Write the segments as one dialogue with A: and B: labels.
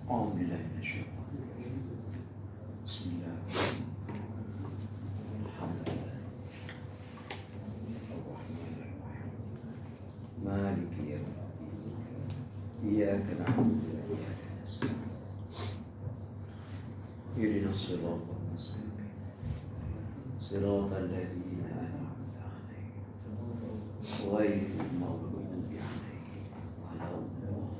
A: أعوذ بالله من الشيطان الرجيم. بسم الله الحمد لله الرحمن الرحيم مالك يوم الدين إياك نعبد وإياك نستعين اهدنا الصراط المستقيم صراط الذين أنعمت عليهم غير المغضوب عليهم ولا الضالين.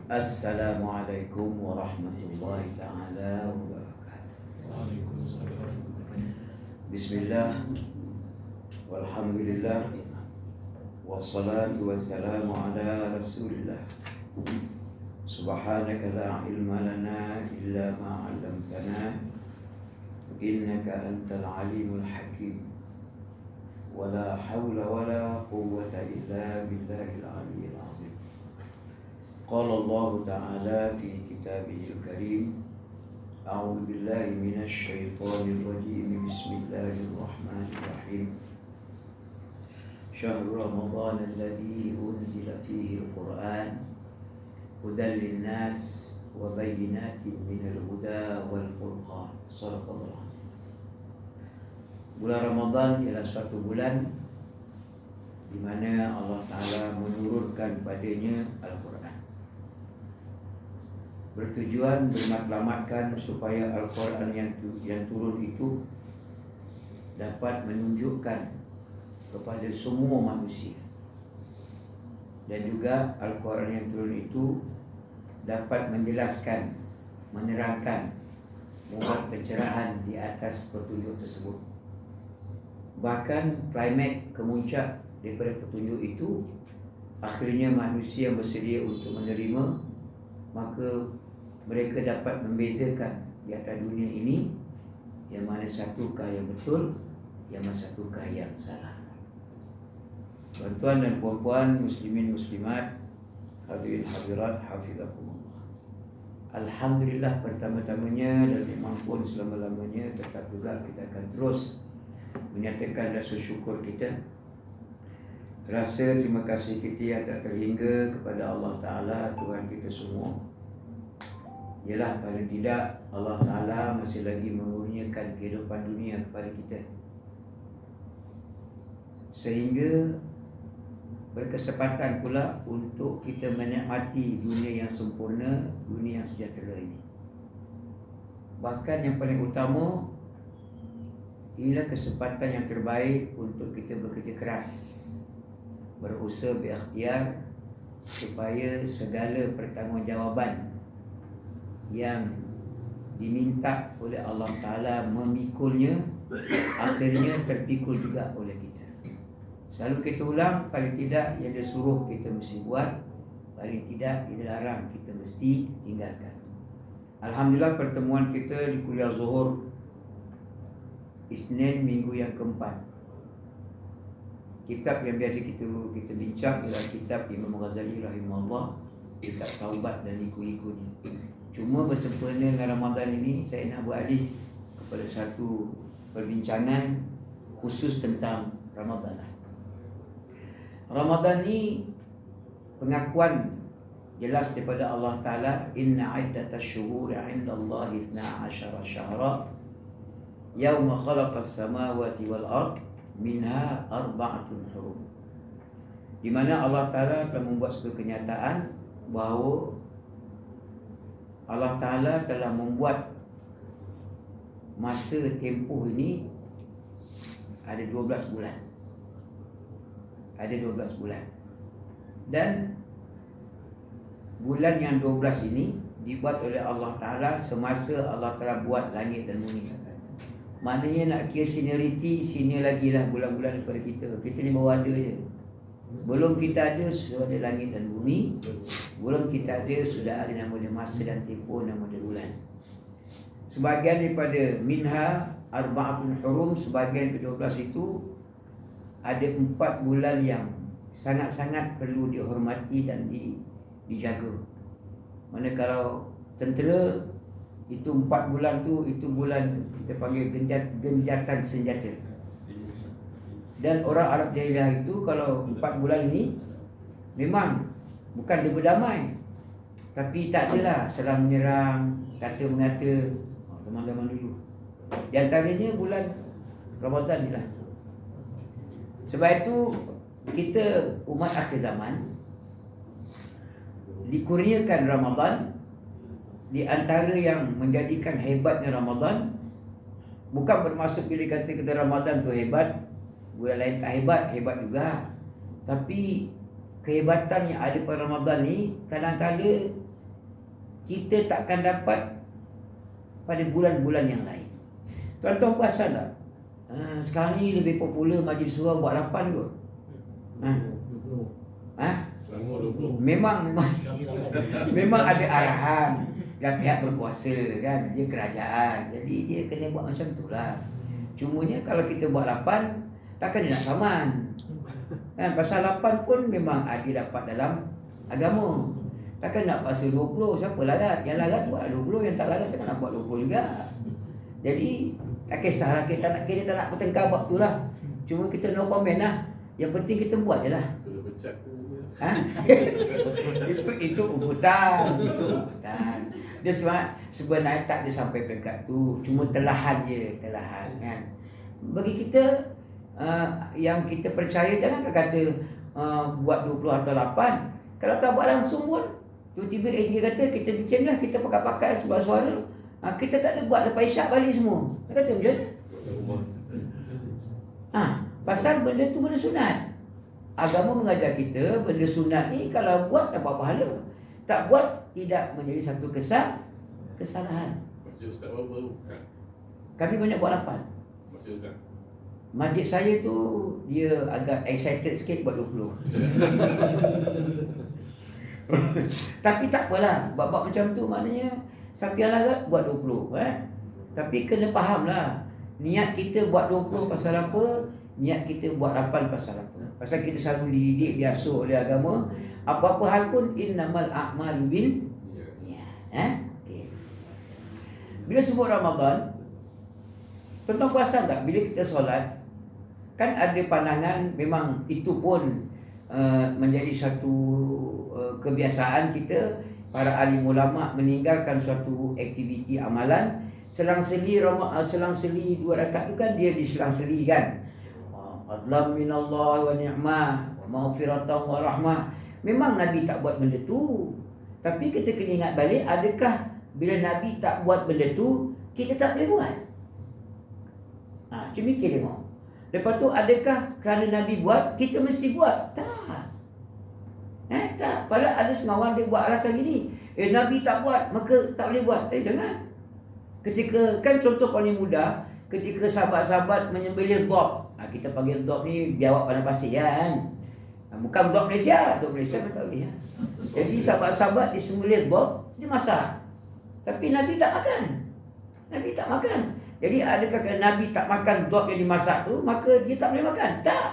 A: Assalamualaikum warahmatullahi ta'ala wabarakatuh.
B: Waalaikumsalam.
A: Bismillah walhamdulillah wassalatu wassalamu ala rasulillah. Subhanaka la ilma lana illa ma 'allamtana innaka antal alimul hakim. Wala hawla wala quwwata illa billahil aliyyil azim. Qala Allah Ta'ala fi kitabihil karim. A'udzu billahi minasy syaithanir rajim. Bismillahirrahmanirrahim. Syahrul Ramadan alladzi unzila fihi al-Qur'an hudan lin-nas wa bayyinatin minal huda wal furqan. Shadaqallahu azim. Bulan Ramadan ialah suatu bulan di mana Allah Ta'ala menurunkan padanya Al-Quran, bertujuan menyelamatkan supaya Al-Quran yang turun itu dapat menunjukkan kepada semua manusia, dan juga Al-Quran yang turun itu dapat menjelaskan, menerangkan, membuat pencerahan di atas petunjuk tersebut. Bahkan klimaks kemuncak daripada petunjuk itu, akhirnya manusia bersedia untuk menerima, maka mereka dapat membezakan di atas dunia ini yang mana satukah yang betul, yang mana satukah yang salah. Tuan-tuan dan puan-puan, muslimin muslimat, hadirin hadirat hafizakumullah. Alhamdulillah pertama-tamanya dan memang pun selama-lamanya tetap juga kita akan terus menyatakan rasa syukur kita, rasa terima kasih kita yang tak terhingga kepada Allah Ta'ala, Tuhan kita semua. Ialah paling tidak Allah Ta'ala masih lagi mengurniakan kehidupan dunia kepada kita, sehingga berkesempatan pula untuk kita menikmati dunia yang sempurna, dunia yang sejahtera ini. Bahkan yang paling utama, inilah kesempatan yang terbaik untuk kita bekerja keras, berusaha berikhtiar supaya segala pertanggungjawaban yang diminta oleh Allah Ta'ala memikulnya, akhirnya terpikul juga oleh kita. Selalu kita ulang, paling tidak yang dia suruh kita mesti buat, paling tidak yang dilarang kita mesti tinggalkan. Alhamdulillah pertemuan kita di kuliah Zuhur Isnin minggu yang keempat. Kitab yang biasa kita bincang ialah kitab Imam Ghazali rahimahullah, kitab Taubat dan liku-likunya. Cuma bersempena dengan Ramadan ini, saya nak beralih kepada satu perbincangan khusus tentang Ramadan. Ramadan ni pengakuan jelas daripada Allah Ta'ala, inna iddatash syuhuri 'indallahi 12 syahra yauma khalaqas samawati wal ard minha arba'atun hurum. Di mana Allah Ta'ala telah membuat satu kenyataan bahawa Allah Ta'ala telah membuat masa tempoh ini ada 12 bulan. Ada 12 bulan. Dan bulan yang 12 ini dibuat oleh Allah Ta'ala semasa Allah Ta'ala buat langit dan bumi. Maknanya nak kira seniority, senior lagi lah bulan-bulan daripada kita. Kita ni baru ada je. Belum kita ada, sudah ada langit dan bumi. Belum kita ada, sudah ada nama dia masa dan tempoh, nama dia bulan. Sebahagian daripada minha arba'atun hurum, sebahagian ke-12 itu ada 4 bulan yang sangat-sangat perlu dihormati dan dijaga. Mana kalau tentera, itu 4 bulan tu, itu bulan kita panggil genjatan senjata. Dan orang Arab jahiliah itu kalau 4 bulan ini memang bukan dia berdamai, tapi tak adalah serang menyerang, kata mengata, zaman-zaman dulu. Di antaranya bulan Ramadan ni lah. Sebab itu kita umat akhir zaman dikurniakan Ramadan. Di antara yang menjadikan hebatnya Ramadan, bukan bermaksud bila kata kita Ramadan tu hebat, bulan lain tak hebat, hebat juga. Tapi kehebatan yang ada pada Ramadan ni kadang-kadang kita takkan dapat pada bulan-bulan yang lain. Tuan-tuan perasan tak? Sekarang ni lebih popular majlis surah buat 8 kot. Memang ada arahan dan pihak berkuasa kan, dia kerajaan. Jadi dia kena buat macam tu lah. Cumanya kalau kita buat 8, takkan dia nak saman kan? Pasal 8 pun memang ada dapat dalam agama. Takkan nak pasal 20, siapa larat? Yang larat buat 20, yang tak larat takkan nak buat 20 juga. Jadi tak kisahlah, kita tak nak bertengkar buat tu lah. Cuma kita no comment lah. Yang penting kita buat je lah. Itu ugutan. Dia sebenarnya tak dia sampai peringkat tu, cuma telahan kan. Bagi kita yang kita percaya, jangan kata buat 20 atau 8. Kalau tak buat langsung pun tiba-tiba dia kata kita bincang lah, kita pakai sebuah suara, kita tak ada buat lepas isyak balik semua. Dia kata macam mana? Pasal benda tu benda sunat. Agama mengajar kita benda sunat ni kalau buat dapat pahala, tak buat tidak menjadi satu kesalahan.
B: Masjid Ustaz berapa?
A: Kami banyak buat 8.
B: Masjid Ustaz.
A: Masjid saya tu dia agak excited sikit buat 20. Tapi tak apalah, bab-bab macam tu maknanya siapa yang larat buat 20 Tapi kena faham lah, niat kita buat 20 pasal apa, niat kita buat 8 pasal apa. Pasal kita selalu dididik, diasuh oleh agama, apa-apa hal pun innamal a'malu bin okay. Bila sebut Ramadan, tuan-tuan perasan tak bila kita solat, kan ada pandangan memang itu pun menjadi satu kebiasaan kita, para alim ulama meninggalkan suatu aktiviti amalan selang-seli 2 rakaat tu kan dia diselang-seli kan. Fadlan minallah wa ni'mah wa maghfiratan wa rahmah. Memang Nabi tak buat benda tu, tapi kita kena ingat balik, adakah bila Nabi tak buat benda tu kita tak boleh buat? Cuba fikir tengok. Lepas tu adakah kerana Nabi buat kita mesti buat? Tak. Tak. Padahal ada sengawan dia buat alasan gini, Nabi tak buat maka tak boleh buat. Jangan. Ketika kan contoh paling mudah, ketika sahabat-sahabat menyembelih dhab. Kita panggil dhab ni biawak padang pasir kan. Bukan dhab Malaysia, dhab Malaysia pun tak boleh. Jadi sahabat-sahabat disembelih dhab, dia masak. Tapi Nabi tak makan. Jadi adakah kerana Nabi tak makan dhab yang dimasak tu maka dia tak boleh makan? Tak.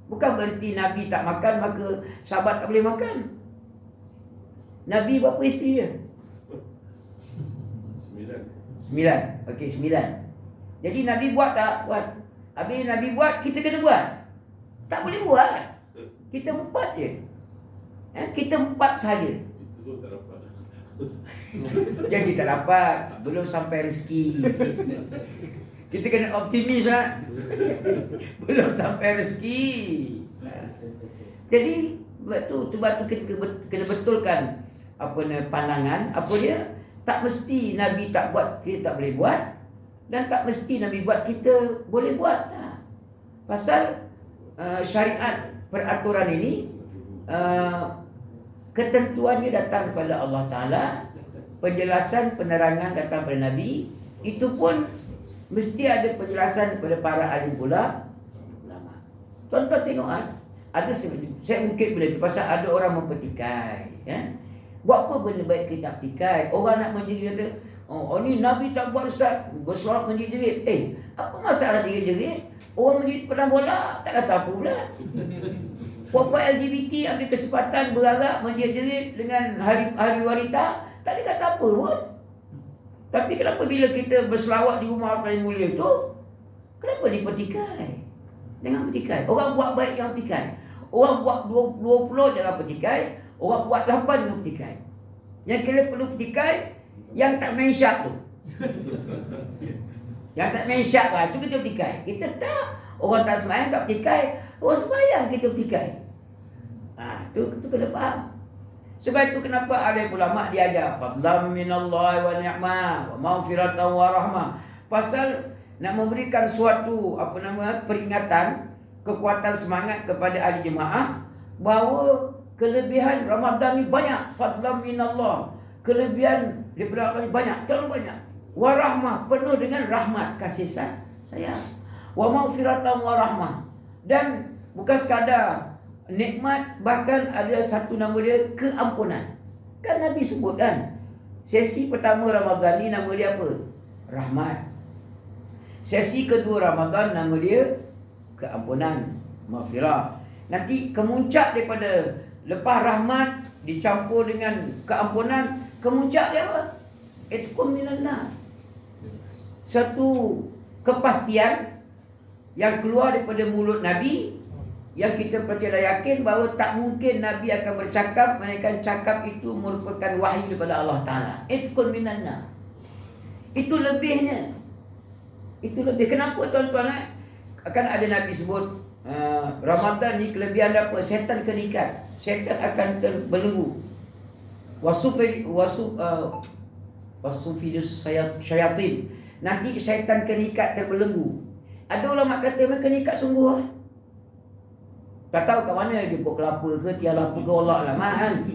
A: Bukan berarti Nabi tak makan maka sahabat tak boleh makan. Nabi berapa isteri dia? 9. Okey, 9. Jadi Nabi buat tak? Buat. Habis Nabi buat, kita kena buat? Tak boleh buat. Kita 4 je. Kita 4 saja.
B: Itu tak dapat.
A: Yang kita dapat belum sampai rezeki. Kita kena optimis lah. Belum sampai rezeki. Jadi sebab tu kita kena betulkan pandangan apa dia. Tak mesti Nabi tak buat kita tak boleh buat, dan tak mesti Nabi buat kita boleh buat. Pasal syariat peraturan ini ketentuannya datang daripada Allah Ta'ala, penjelasan penerangan datang daripada Nabi. Itu pun mesti ada penjelasan daripada para alim ulama. Tuan-tuan tengok ada saya mungkin boleh tu pasal ada orang mempertikai buat apa benda baik kita nak petikai. Orang nak menjerit kata, ni Nabi tak buat Ustaz, bersolat menjerit. Apa masalah jerit-jerit? Orang menjerit pedang bola tak kata apa pula. Puan-puan LGBT ambil kesempatan berarak menjerit dengan hari wanita, tak ada kata apa pun. Tapi kenapa bila kita berselawat di rumah paling mulia tu, kenapa dipetikai? jangan petikai. Orang buat baik jangan petikai. Orang buat 20 jangan petikai. Orang buat 8 jangan petikai. Yang kita perlu petikai yang tak main syak tu. Yang tak main syak tu kita petikai. Kita tak. Orang tak semayang tak petikai. Orang semayang kita petikai. Tu kena faham. Sebab itu kenapa alim ulama diajar fadlam minallahi wa ni'mah wa maghfiratan wa rahmah. Pasal nak memberikan suatu peringatan, kekuatan semangat kepada ahli jemaah bahawa kelebihan Ramadan ni banyak. Fadlam minallah, kelebihan daripada Allah ni banyak, terlalu banyak. Wa rahmah, penuh dengan rahmat, kasih sayang. Wa maghfiratan wa rahmah, dan bukan sekadar nikmat, bahkan ada satu nama dia keampunan. Kan Nabi sebut kan, sesi pertama Ramadan ni nama dia apa? Rahmat. Sesi kedua Ramadan nama dia keampunan, maghfirah. Nanti kemuncak daripada lepas rahmat dicampur dengan keampunan, kemuncak dia apa? Itqun minan nar. Satu kepastian yang keluar daripada mulut Nabi, yang kita percaya yakin bahawa tak mungkin Nabi akan bercakap melainkan cakap itu merupakan wahyu daripada Allah Ta'ala. Itqun minan nar. Itu lebihnya. Itu lebih. Kenapa tuan-tuan? Akan ada Nabi sebut Ramadan ni kelebihan apa? Syaitan kenikat. Syaitan akan terbelenggu. Wasufidus syayatin. Nanti syaitan kenikat terbelenggu. Ada ulama kata memang kenikat sungguh lah. Tak tahu kat mana dia buat kelapa ke, tiada apa ke, Allah lah kan.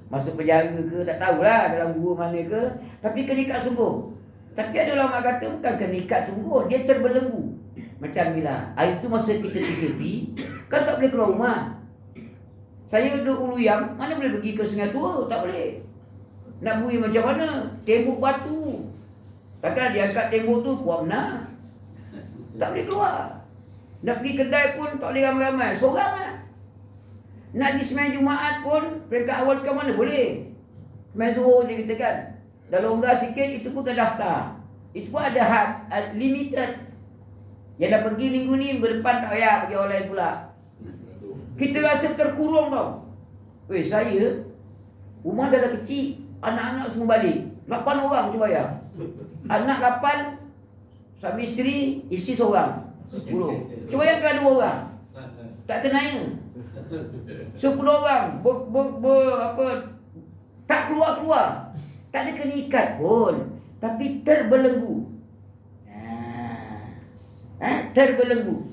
A: Masuk penjara ke, tak tahulah dalam gua mana ke. Tapi kenikat sungguh. Tapi ada ulama kata bukan kenikat sungguh, dia terbelenggu. Macam bila hari tu masa kita PKP, kan tak boleh keluar rumah. Saya duduk Uluyang, mana boleh pergi ke Sungai Tua? Tak boleh. Nak pergi macam mana? Tembok batu. Takkan dia angkat tembok tu, kuat benar. Tak boleh keluar. Nak pergi kedai pun tak boleh ramai-ramai. Seorang lah. Nak pergi sembahyang Jumaat pun, peringkat awal ke mana? Boleh. Sembahyang Zuhur dia kata kan. Dah longgar sikit, itu pun kena daftar. Itu pun ada had, limited. Yang dah pergi minggu ni, minggu depan tak payah pergi orang lain pula. Kita rasa terkurung tau. Saya, rumah dah kecil, anak-anak semua balik. 8 orang je bayar. Anak 8, suami isteri, isteri seorang. 10. Cuba yang kalau 2 orang. Tak kenanya. 10 orang tak keluar-keluar. Tak ada kena ikat pun, tapi terbelenggu. Terbelenggu.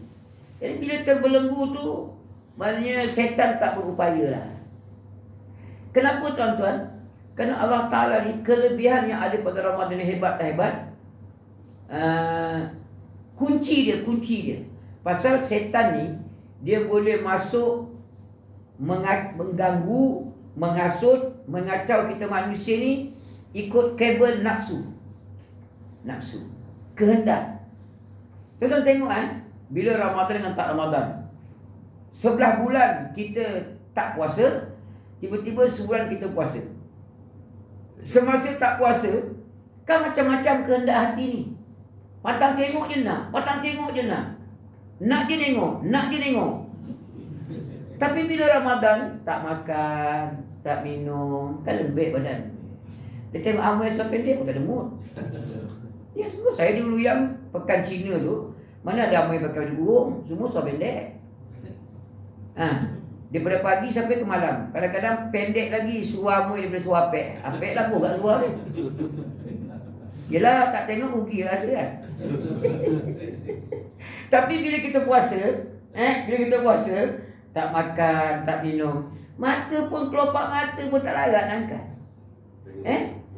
A: Jadi bila terbelenggu tu, maknanya setan tak berupaya lah. Kenapa tuan-tuan? Kerana Allah Ta'ala ni kelebihan yang ada pada Ramadan ni hebat tak hebat? Kunci dia. Pasal setan ni, dia boleh masuk mengganggu, menghasut, mengacau kita manusia ni ikut kabel nafsu, kehendak. Tuan-tuan tengok bila Ramadan dengan tak Ramadan, 11 bulan kita tak puasa, tiba-tiba sebulan kita puasa. Semasa tak puasa, kan macam-macam kehendak hati ni. Patang tengok je nak. Nak dia tengok. Tapi bila Ramadan, tak makan, tak minum, kan lembek badan. Dia tengok Amway suap pendek, pakai demut. Ya semua, saya dulu yang pekan Cina tu, mana ada Amway pakai baju burung, semua suap pendek. Daripada pagi sampai ke malam. Kadang-kadang pendek lagi suar Amway daripada suar Apek. Apek lah pun kat suar dia. Yelah, tak tengok rugi rasa kan. Tapi bila kita puasa, tak makan, tak minum, mata pun, kelopak mata pun tak larat nak angkat.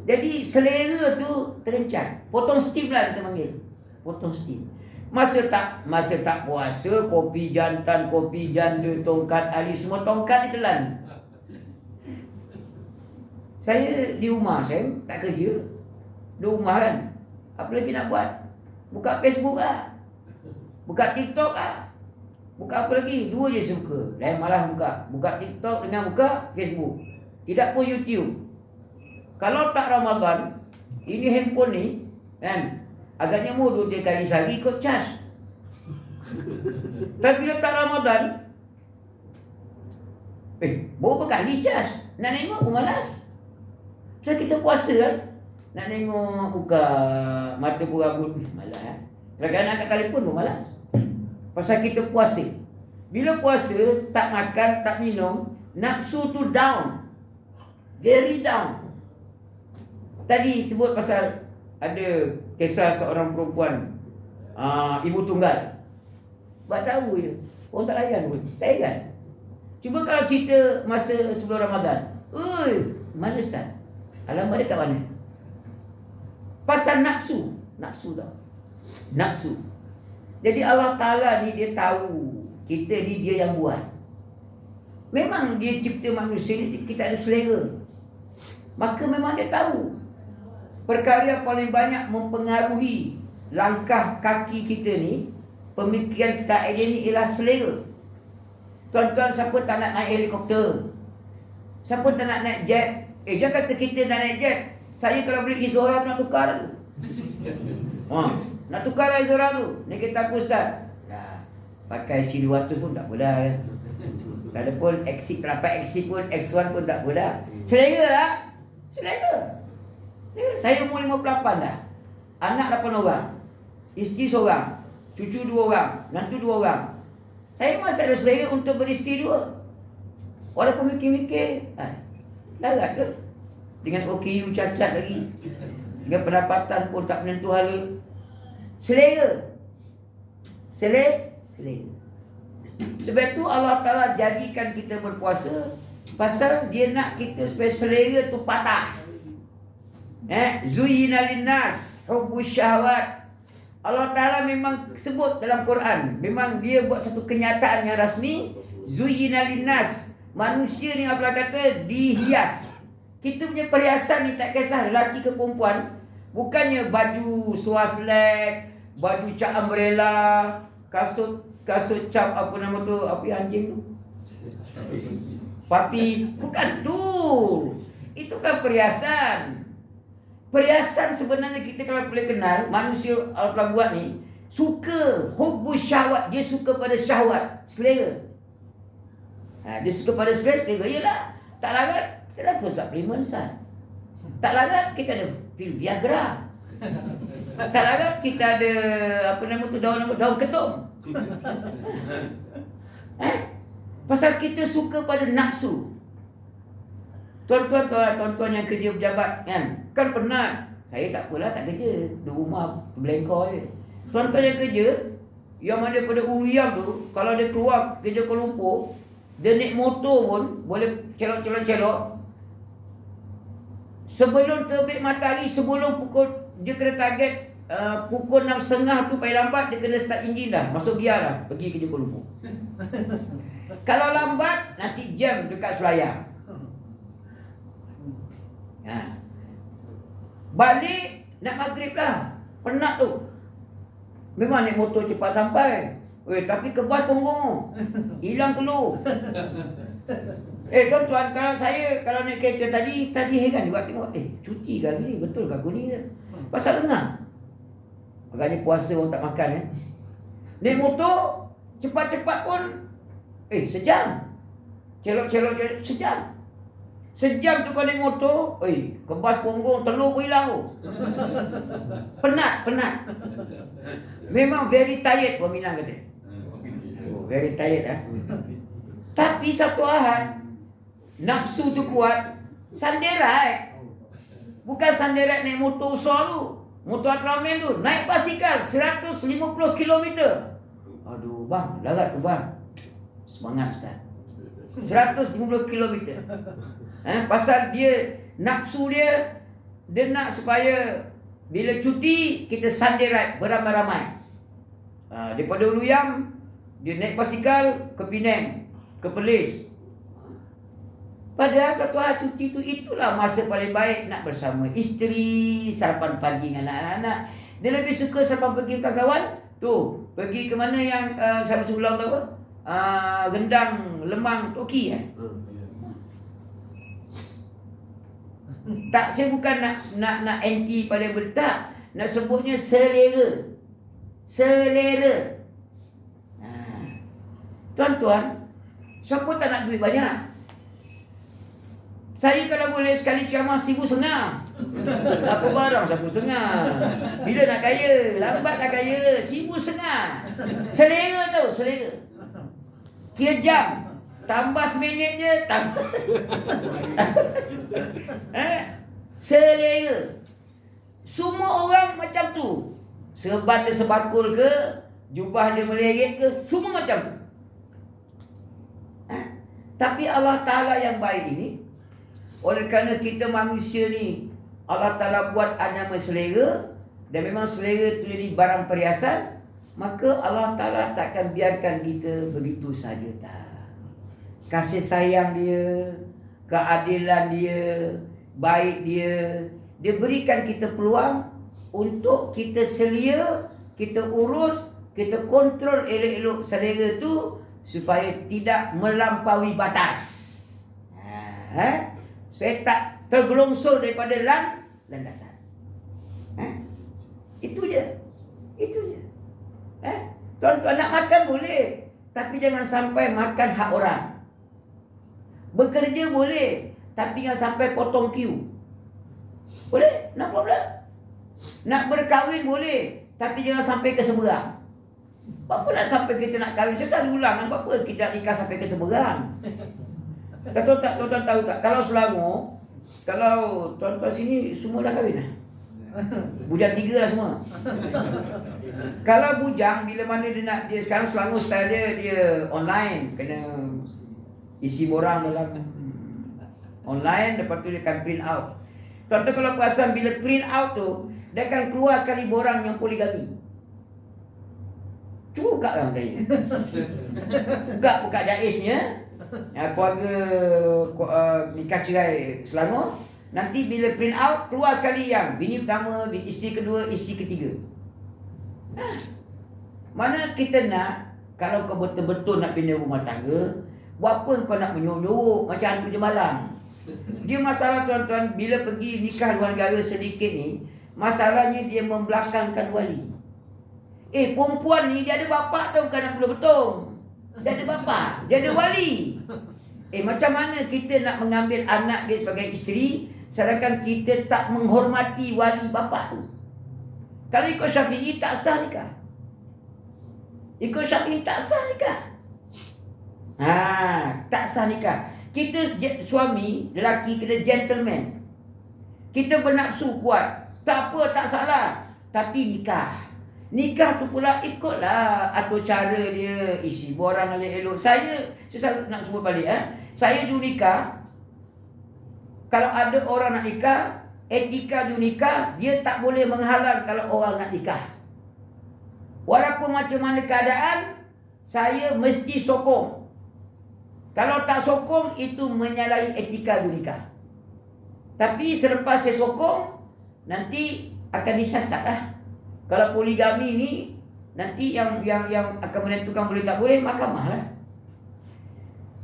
A: Jadi selera tu terencat. Potong steam lah kita panggil. Potong steam. Masa tak puasa, kopi jantan, kopi janda, tongkat ali, semua tongkat ditelan. Saya di rumah, saya tak kerja. Di rumah kan. Apa lagi nak buat? Buka Facebook lah. Buka TikTok lah. Buka apa lagi? 2 je saya buka. Lain malah buka TikTok dengan buka Facebook. Tidak pun YouTube. Kalau tak Ramadan, ini handphone ni kan, agaknya mau 2-3 kali sehari ikut cas. Tapi bila tak Ramadan, berapa kali cas? Nak tengok pun malas. Sebab kita puasa kan, nak tengok buka mata pun rambut, malas. Kadang-kadang angkat telefon pun malas. Pasal kita puasa. Bila puasa, tak makan, tak minum, nafsu tu down. Very down. Tadi sebut pasal ada kisah seorang perempuan, ibu tunggal. Buat tahu je. Orang tak layan pun. Tak ingat. Cuba kalau cerita masa sebelum Ramadan. Mana Ustaz? Alamat dia kat mana? Pasal nafsu. Nafsu tau. Nafsu. Jadi Allah Ta'ala ni dia tahu kita ni dia yang buat. Memang dia cipta manusia ni, kita ada selera. Maka memang dia tahu perkara yang paling banyak mempengaruhi langkah kaki kita ni, pemikiran kita hari ni ialah selera. Tuan-tuan, siapa tak nak naik helikopter? Siapa tak nak naik jet? Jangan kata kita nak naik jet. Saya kalau beli Izora nak tukar tu. Nak tukar Izora tu. Ni kita apa Ustaz? Pakai C200 pun tak boleh kan? Tak ada pun exit, dapat exit pun, X1 pun tak boleh. Selera lah. Selera. Saya umur 58 dah. Anak 8 orang. Isteri seorang. Cucu 2 orang. Menantu 2 orang. Saya masih ada selera untuk beristeri 2. Walaupun mikir-mikir, larat ke? Dengan OKU cacat lagi. Dengan pendapatan pun tak menentu hala. Selera. Selera. Sebab itu Allah Ta'ala jadikan kita berpuasa. Pasal dia nak kita supaya selera tu patah. Zuyyina linnas hubbus syahwat. Allah Ta'ala memang sebut dalam Quran. Memang dia buat satu kenyataan yang rasmi. Zuyyina linnas. Manusia ni apa kata dihias. Kita punya perhiasan ni tak kisah lelaki ke perempuan. Bukannya baju swaslek, baju cap umbrella, kasut cap apa nama tu, apa anjing tu? Papi. Bukan tu. Itu kan perhiasan. Perhiasan sebenarnya kita kalau boleh kenal, manusia Allah buat ni suka hubbus syahwat, dia suka pada syahwat, selera. Dia suka pada selera, yalah. Tak larat, kita ada suplemen Ustaz. Tak larat, kita ada pil Viagra. Tak larat, kita ada apa nama tu, daun ketum. Pasal kita suka pada nafsu. Tuan-tuan yang kerja pejabat kan penat. Saya tak apalah, tak kerja. Di rumah belengkor je. Tuan-tuan yang kerja, yang mana pada Uriyam tu, kalau dia keluar kerja Kuala Lumpur, dia naik motor pun boleh celok. Sebelum terbit matahari, sebelum pukul, dia kena target pukul 6.30 tu paling lambat, dia kena start enjin dah. Masuk gear dah, pergi kerja Kuala Lumpur. Kalau lambat, nanti jam dekat Selayar. Balik nak maghrib lah. Penat tu. Memang naik motor cepat sampai. Tapi kebas punggung. Hilang telur. Tuan-tuan, kalau naik kereta tadi heran juga tengok. Cuti ke hari ni? Betul ke aku ni? Pasal dengar. Agaknya puasa orang tak makan Naik motor cepat-cepat pun sejam. Celok sejam. Sejam tu kau naik motor, kebas punggung, telur pun hilang tu. Penat. Memang very tired, orang Minang kata. Very tired Tapi satu Ahad, nafsu tu kuat, sanderat. Bukan sanderat naik motor besar tu. Motor Ultraman tu, naik basikal 150 km. Aduh bang, larat tu bang. Semangat Ustaz. 150 km. Pasal dia nafsu dia nak supaya bila cuti kita sanderat beramai-ramai. Daripada Uluyam dia naik basikal ke Penang, ke Perlis. Padahal satu hari cuti tu itulah masa paling baik nak bersama isteri, sarapan pagi dengan anak-anak. Dia lebih suka sarapan pagi dengan kawan tu, pergi ke mana yang saya sebelum tu apa? Rendang lemang Toki Tak, saya bukan nak anti pada benda, nak sebutnya selera. Tuan-tuan, siapa tak nak duit banyak? Saya kalau boleh sekali ceramah 1,500. Apa barang 1,500? Bila nak kaya? Lambat nak kaya. 1,500. Selera tu, selera. Kira jam. Tambah seminit je, tambah. Selera. Semua orang macam tu. Serban dia sebakul ke, jubah dia meleret ke, semua macam tu. Tapi Allah Ta'ala yang baik ini, oleh kerana kita manusia ni, Allah Ta'ala buat anama selera, dan memang selera itu jadi barang perhiasan, maka Allah Ta'ala takkan biarkan kita begitu saja tak. Kasih sayang dia, keadilan dia, baik dia, dia berikan kita peluang untuk kita selia, kita urus, kita kontrol elok-elok selera tu supaya tidak melampaui batas. Supaya tak tergelongsor daripada landasan. Itu je. Itu je. Tuan-tuan nak makan boleh, tapi jangan sampai makan hak orang. Bekerja boleh, tapi jangan sampai potong queue. Boleh? No problem. Nak berkahwin boleh, tapi jangan sampai ke seberang. Apa nak sampai kita nak kahwin? Saya tak ulang. Apa kita nak nikah sampai ke seberang? Tuan-tuan tahu tak? Kalau Selangor, kalau tuan-tuan sini semua dah kahwin lah. Bujang 3 lah semua. Kalau bujang, bila mana dia sekarang Selangor style dia online. Kena isi borang dalam online, lepas tu dia akan print out. Tuan-tuan kalau perasan bila print out tu, dia akan keluar sekali borang yang poligami. Cuba buka lah tanya. Buka jaiznya. Keluarga nikah cerai Selangor. Nanti bila print out, keluar sekali yang bini pertama, isteri kedua, isteri ketiga. Mana kita nak, kalau kau betul-betul nak bina rumah tangga, buat apa kau nak menyuruh-nyuruh macam hantu je malam? Dia masalah tuan-tuan, bila pergi nikah luar negara sedikit ni, masalahnya dia membelakangkan wali. Perempuan ni dia ada bapak tau, bukan nak betul-betul. Dia ada bapak, dia ada wali. Macam mana kita nak mengambil anak dia sebagai isteri, sedangkan kita tak menghormati wali bapak tu? Kalau ikut Syafi'i tak sah nikah. Ikut Syafi'i tak sah nikah. Tak sah nikah. Kita suami, lelaki, kita gentleman. Kita bernafsu kuat. Tak apa, tak salah. Tapi nikah. Nikah tu pula ikutlah atur cara dia, isi borang elok-elok. Saya selalu nak sebut balik. Saya dulu nikah. Kalau ada orang nak nikah, etika dulu nikah, dia tak boleh menghalang kalau orang nak nikah. Walaupun macam mana keadaan, saya mesti sokong. Kalau tak sokong, itu menyalahi etika dulu nikah. Tapi selepas saya sokong, nanti akan disasar lah. Kalau poligami ni, nanti yang akan menentukan boleh tak boleh, mahkamah lah.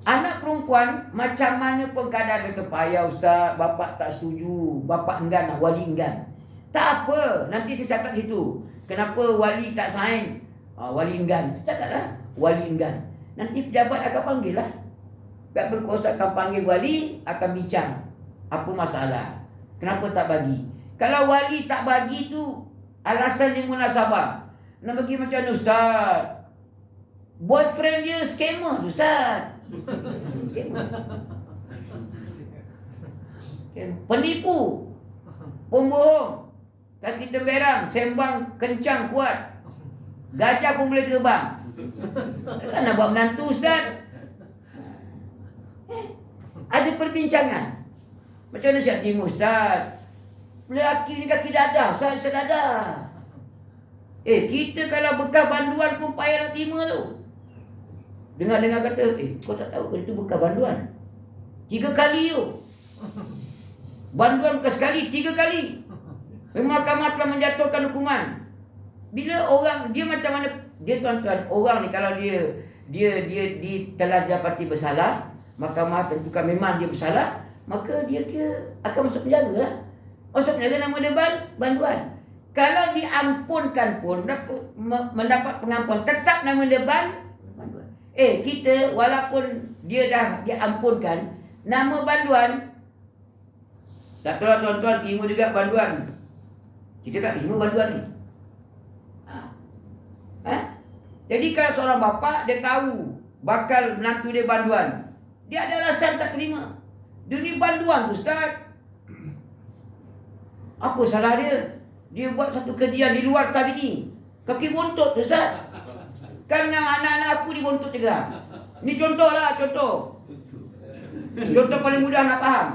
A: Anak perempuan, macam mana pun keadaan kata, payah ustaz, bapak tak setuju, bapak enggan lah, wali enggan. Tak apa, nanti saya catat situ. Kenapa wali tak sign? Wali enggan. Catat lah, wali enggan. Nanti pejabat akan panggil lah. Pihak berkuasa akan panggil wali, akan bincang. Apa masalah? Kenapa tak bagi? Kalau wali tak bagi tu, alasan dia munasabah. Nak bagi macam mana ustaz? Boyfriend dia scammer ustaz. Scammer. Penipu, pembohong, kaki temberang, sembang kencang kuat, gajah pun boleh terbang. Kan nak buat menantu ustaz? Ada perbincangan. Macam mana siap timur ustaz? Lelaki ni kaki dadah, ustaz sedadah. Kita kalau bekas banduan pun payah nak terima tu. Dengar-dengar kata, kau tak tahu itu bekas banduan. 3 kali tu. Banduan bukan sekali, 3 kali. Memang mahkamah telah menjatuhkan hukuman. Bila orang, dia macam mana, dia tuan-tuan, orang ni kalau dia telah dapati bersalah, mahkamah tentukan memang dia bersalah, maka dia akan masuk penjara lah. Masuk penjara nama dia banduan. Kalau diampunkan pun, mendapat pengampuan, tetap nama dia banduan. Kita walaupun dia ampunkan, nama banduan, tak tahu tuan-tuan terima juga banduan. Kita tak terima banduan ni. Jadi kalau seorang bapa dia tahu bakal menantu dia banduan, dia ada alasan tak terima. Dia ni banduan Ustaz. Apa salah dia? Dia buat satu kerjaan di luar KBI. Kaki bontot Ustaz. Kan dengan anak-anak aku dibontut juga. Ni contoh lah, contoh. Contoh paling mudah nak faham.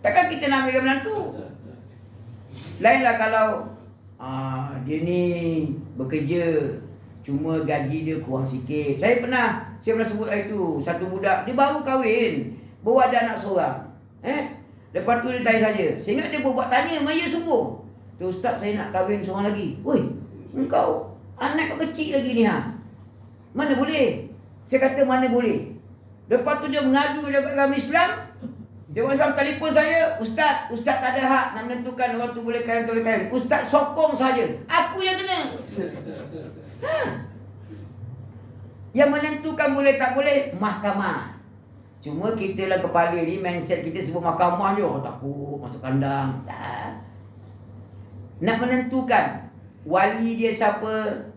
A: Takkan kita nak ambil menantu. Lainlah kalau dia ni bekerja, cuma gaji dia kurang sikit. Saya pernah sebut itu. Satu budak, dia baru kahwin, baru ada anak seorang. Lepas tu dia tanya saja. Sehingga dia buat tanya, Maya sungguh. Tu Ustaz, saya nak kahwin seorang lagi. Oi, engkau anak kau kecil lagi ni Mana boleh? Saya kata mana boleh. Lepas tu dia mengadu kepada agama Islam. Dia macam telefon saya, Ustaz tak ada hak nak menentukan orang tu boleh kahwin atau boleh kahwin. Ustaz sokong saja. Aku yang kena. Yang menentukan boleh tak boleh mahkamah. Cuma kita lah kepala ni, mindset kita sebut mahkamah je. Takut masuk kandang. Tak. Nak menentukan wali dia siapa.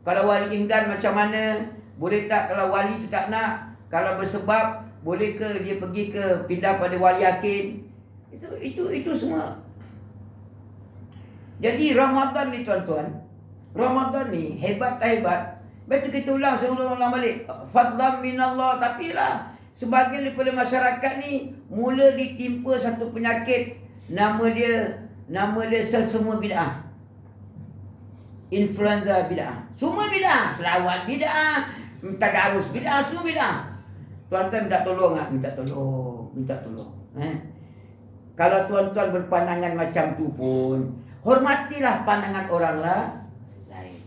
A: Kalau wali enggan macam mana. Boleh tak kalau wali tu tak nak. Kalau bersebab, boleh ke dia pergi ke pindah pada wali hakim. Itu semua. Jadi Ramadan ni tuan-tuan, Ramadan ni hebat tak hebat. Betul kita ulang balik. Fadlan minallah. Tapi lah, sebahagian daripada masyarakat ni mula ditimpa satu penyakit. Nama dia semua bid'ah. Influenza bid'ah. Semua bid'ah. Selawat bid'ah, tadarus bid'ah, semua bid'ah. Tuan-tuan minta tolong. Minta tolong. Kalau tuan-tuan berpandangan macam tu pun, hormatilah pandangan orang lain.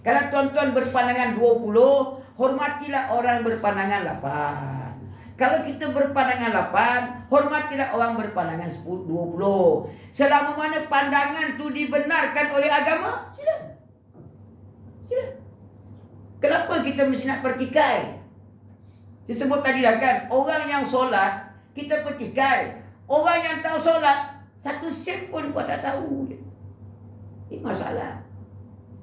A: Kalau tuan-tuan berpandangan 20, hormatilah orang berpandangan 8. Kalau kita berpandangan 8, hormatilah orang berpandangan 20. Selama mana pandangan tu dibenarkan oleh agama, sila. Kenapa kita mesti nak pertikai? Saya sebut tadi lah kan, orang yang solat, kita pertikai. Orang yang tak solat, satu sen pun kau tak tahu. Ini masalah.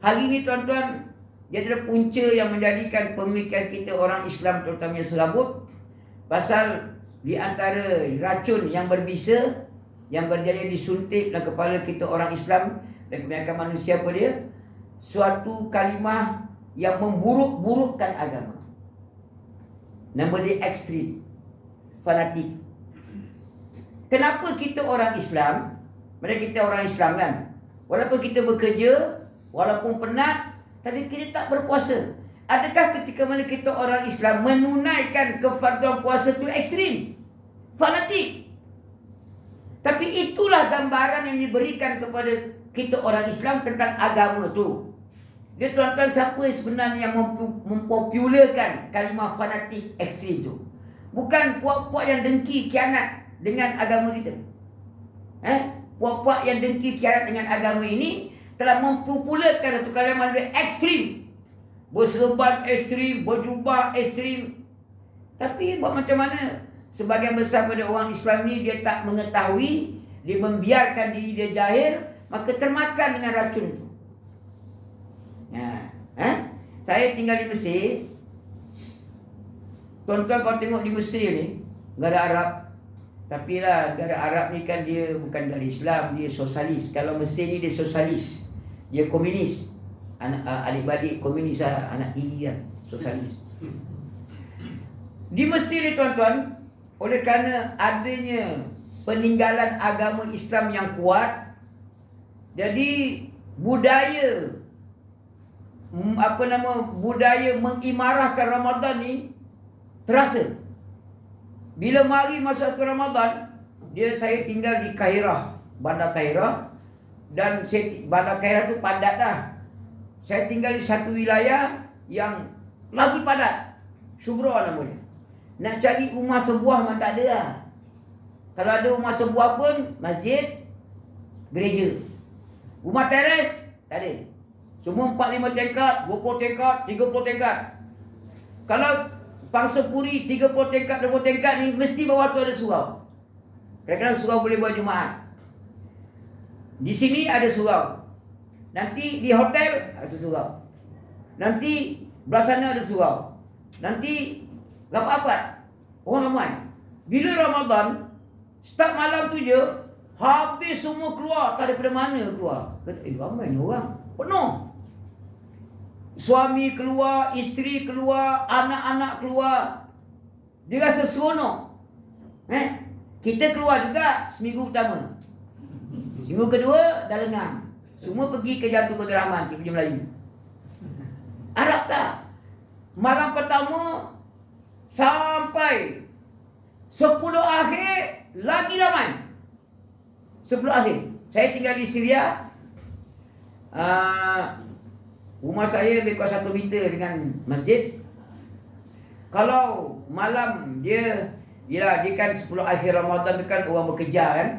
A: Hari ini tuan-tuan, dia ada punca yang menjadikan pemikiran kita orang Islam terutamanya serabut. Pasal di antara racun yang berbisa, yang berjaya disuntik dalam kepala kita orang Islam dan kebanyakan manusia apa dia? Suatu kalimah yang memburuk-burukkan agama. Nama dia ekstrim, fanatik. Kenapa kita orang Islam, mereka kita orang Islam kan, walaupun kita bekerja, walaupun penat, tapi kita tak berpuasa. Adakah ketika mana kita orang Islam menunaikan kefarduan puasa itu ekstrim, fanatik? Tapi itulah gambaran yang diberikan kepada kita orang Islam tentang agama tu. Dia tuan-tuan, siapa sebenarnya yang mempopularkan kalimah fanatik ekstrim tu? Bukan puak-puak yang dengki kianat dengan agama kita. Puak-puak yang dengki kianat dengan agama ini telah mempopularkan satu kalimah ekstrim. Berserban ekstrim, berjubah ekstrim. Tapi buat macam mana? Sebagian besar pada orang Islam ni dia tak mengetahui, dia membiarkan diri dia jahil, maka termakan dengan racun itu. Saya tinggal di Mesir. Tuan-tuan, kalau tengok di Mesir ni, negara Arab. Tapi lah, negara Arab ni kan dia bukan dari Islam, dia sosialis. Kalau Mesir ni dia sosialis, dia komunis. Adik-beradik komunis lah, anak tiri kan, sosialis. Di Mesir ni tuan-tuan, oleh kerana adanya peninggalan agama Islam yang kuat, jadi budaya budaya mengimarahkan Ramadan ni terasa. Bila mari masuk ke Ramadan, saya tinggal di Kairah, Bandar Kairah, dan Bandar Kairah tu padat dah. Saya tinggal di satu wilayah yang lagi padat, Syubra namanya. Nak cari rumah sebuah memang tak ada lah. Kalau ada rumah sebuah pun masjid, gereja. Rumah teres tak ada. Semua 4-5 tingkat, 20 tingkat, 30 tingkat. Kalau bangsa Puri 30 tingkat, 20 tingkat ni, mesti bawah tu ada surau. Kadang-kadang surau boleh buat Jumaat. Di sini ada surau. Nanti di hotel ada surau. Nanti belah sana ada surau. Nanti rapat-rapat. Orang ramai. Bila Ramadan, start malam tu je, habis semua keluar. Tak daripada mana keluar. Kata, ramai ni orang. Penuh. Suami keluar, isteri keluar, anak-anak keluar. Dia rasa seronok. Kita keluar juga seminggu pertama. Seminggu kedua dah lengang. Semua pergi ke Jalan Tunku Abdul Rahman, Cikgu Puja Melayu. Harap tak? Malam pertama sampai 10 akhir lagi ramai. 10 akhir. Saya tinggal di Syria. Rumah saya lebih kurang 1 meter dengan masjid. Kalau malam dia kan 10 akhir Ramadan tu kan orang bekerja kan.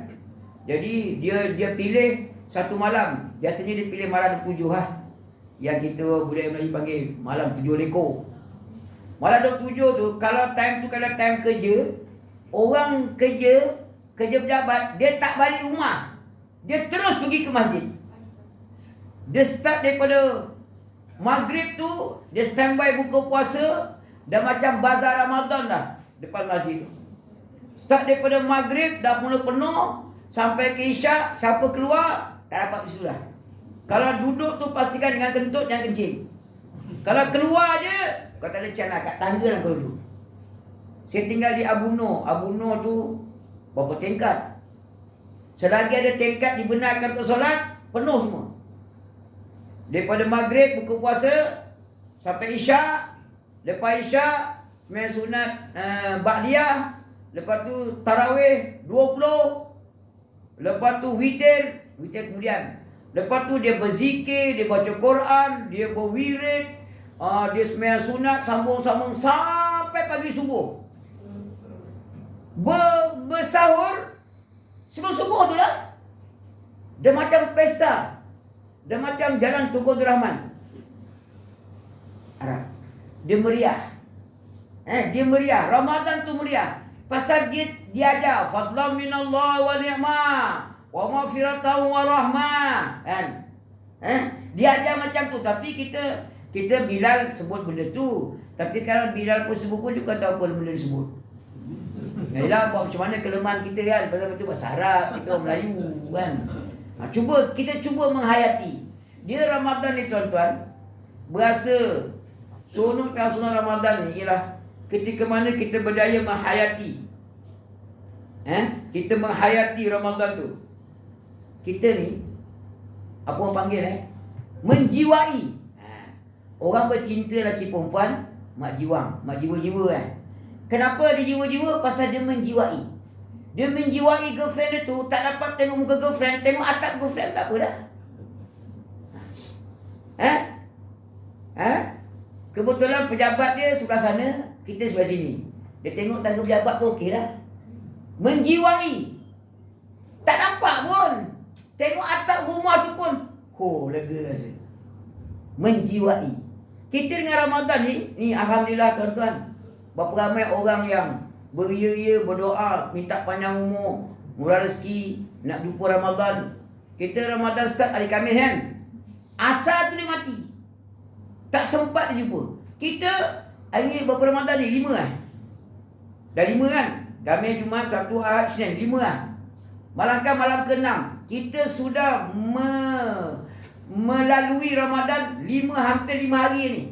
A: Jadi dia pilih satu malam. Biasanya dia pilih malam 27 lah. Yang kita budaya Melayu panggil malam 7 lekor. Malam 27 tu kalau time kerja, orang kerja pejabat, dia tak balik rumah. Dia terus pergi ke masjid. Dia start daripada Maghrib tu, dia standby buka puasa. Dah macam bazar Ramadan dah depan masjid tu. Start daripada Maghrib dah mula penuh, sampai ke Isyak, siapa keluar tak dapat bersudah. Kalau duduk tu pastikan dengan kentut dan kencing. Kalau keluar je, kau tak ada chance kat tangga lah kau duduk. Saya tinggal di Abu Nur. Abu Nur tu berapa tingkat? Selagi ada tingkat dibenarkan untuk solat, penuh semua. Daripada Maghrib buka puasa sampai Isyak. Lepas Isyak sembahyang sunat Ba'diyah. Lepas tu Tarawih 20. Lepas tu witir kemudian. Lepas tu dia berzikir, dia baca Quran, dia berwirid, dia sembahyang sunat sambung-sambung sampai pagi subuh. Bersahur sebelum subuh tu lah. Dia macam pesta. Dia macam Jalan Tunku Abdul Rahman. Dia meriah. Dia meriah. Ramadan tu meriah. Pasal dia ajar fadlan minallah wa ni'mah wa maghfiratan wa rahmah. Kan? Dia ajar macam tu. Tapi kita Bilal sebut benda tu. Tapi kalau Bilal pun sebut pun juga tahu apa benda disebut. Yalah, buat macam mana kelemahan kita kan. Pasal kita bahasa Arab, kita orang Melayu kan. Kita cuba menghayati. Dia Ramadan ni tuan-tuan, berasa seronok tak sunat Ramadan ni ialah ketika mana kita berdaya menghayati. Kita menghayati Ramadan tu. Kita ni apa orang panggil menjiwai. Orang bercinta lelaki perempuan, mak jiwa-jiwa kan. Kenapa dia jiwa-jiwa? Pasal dia menjiwai. Dia menjiwai girlfriend dia tu, tak dapat tengok muka girlfriend, tengok atap girlfriend tak apa dah. Kebetulan pejabat dia sebelah sana, kita sebelah sini. Dia tengok tangga pejabat tu okey dah. Menjiwai. Tak nampak pun. Tengok atap rumah tu pun, lega rasa. Menjiwai. Kita dengan Ramadan ni alhamdulillah tuan-tuan, berapa ramai orang yang beria-ia, berdoa, minta panjang umur, murah rezeki, nak jumpa Ramadan. Kita Ramadan start hari Khamis kan. Asar tu dia mati. Tak sempat dia jumpa. Kita hari ni berapa Ramadan ni? 5 kan? Dah 5 kan? Khamis, Jumaat, Sabtu, Ahad, Isnin. 5 kan? Malangkan malam ke-6. Kita sudah melalui Ramadan hampir 5 hari ni.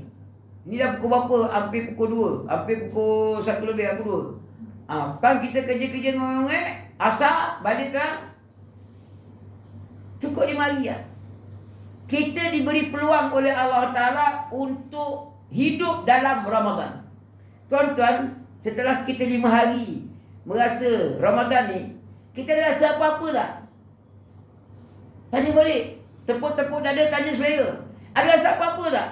A: Ni dah pukul berapa? Hampir pukul 2. Hampir pukul 1 lebih, pukul 2. Kan kita kerja-kerja ngomong asar, balik kan? Cukup 5 hari lah. Kita diberi peluang oleh Allah Ta'ala untuk hidup dalam Ramadan. Tuan-tuan, setelah kita 5 hari merasa Ramadan ni, kita rasa apa-apa tak? Tanya balik. Tepuk-tepuk dada, tanya selera. Ada rasa apa-apa tak?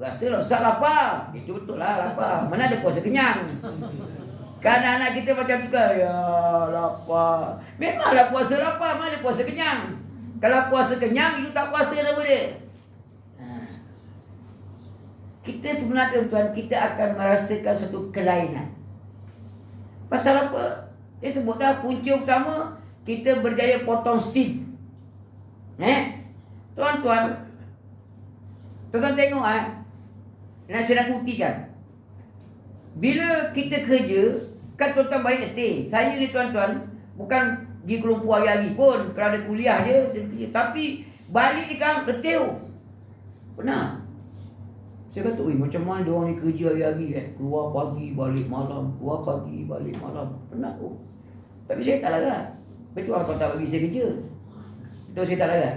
A: Rasa lah Ustaz lapar. Itu betul lah lapar. Mana ada puasa kenyang. Kan anak kita macam tu kan. Ya lapar. Memanglah puasa lapar. Mana ada puasa kenyang. Kalau puasa kenyang, itu tak puasa nama dia. kita sebenarnya tuan, kita akan merasakan satu kelainan. Pasal apa? Dia sebut dah punca utama, kita berjaya potong steam. Tuan-tuan tengok saya nak buktikan. Bila kita kerja, kan tuan-tuan balik letih. Saya ni tuan-tuan bukan pergi ke Lumpur hari-hari pun, kalau ada kuliah je saya kerja. Tapi balik ni kan letih. Pernah. Saya kata, macam mana dia orang ni kerja hari-hari keluar pagi, balik malam, keluar pagi, balik malam. Penat tu. Tapi saya tak larat. Betul orang tak bagi saya kerja. Betul saya tak larat.